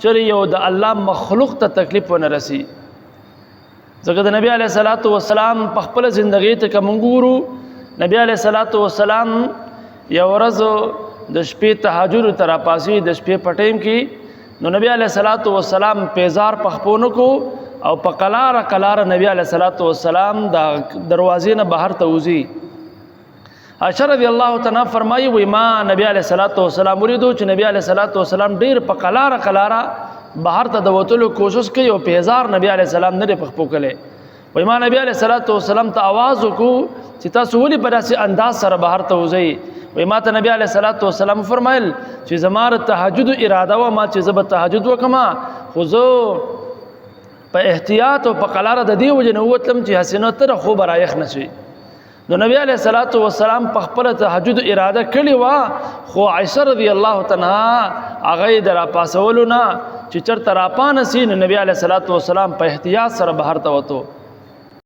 چر یو د الله مخلوق ته تکلیف ونه رسی. ځکه د نبی علیه الصلاۃ والسلام په خپل ژوندۍ ته کوم ګورو، نبی علیه الصلاۃ والسلام یو ورځ د شپې تهجد تر پاسي د شپې په ټیم کې نو نبی علیه الصلاۃ والسلام پیزار پخپونو کو او په قلاره نبی علیه الصلاۃ والسلام د دروازې نه بهر ته وځي. عائشہ رضی الله تعالی فرمایي وای ما نبی علیه الصلاۃ والسلام وریدو چې نبی علیه الصلاۃ والسلام ډیر په قلاره بهر ته د وتلو کوشش کوي او پیزار نبی علیه السلام نه پخپو کله. وای ما نبی علیه الصلاۃ والسلام ته आवाज وکړو چې تاسو ولې په داسې انداز سره بهر ته وځئ. وای ما ته نبی علیه الصلاۃ والسلام فرمایل چې زماره تهجد اراده و ما چې زب تهجد وکما خو زه په احتیاط او په قلاره د دې وجه نه وتلم چې حسینو تر خو برایخ نشي. نو نبی علیہ الصلوۃ والسلام په خپل تهجد اراده کړی و خو عائشہ رضی الله تعالی هغه در پاسولو نه چې چرته را پانه سین نبی علیہ الصلوۃ والسلام په احتیاط سره بهر ته وته.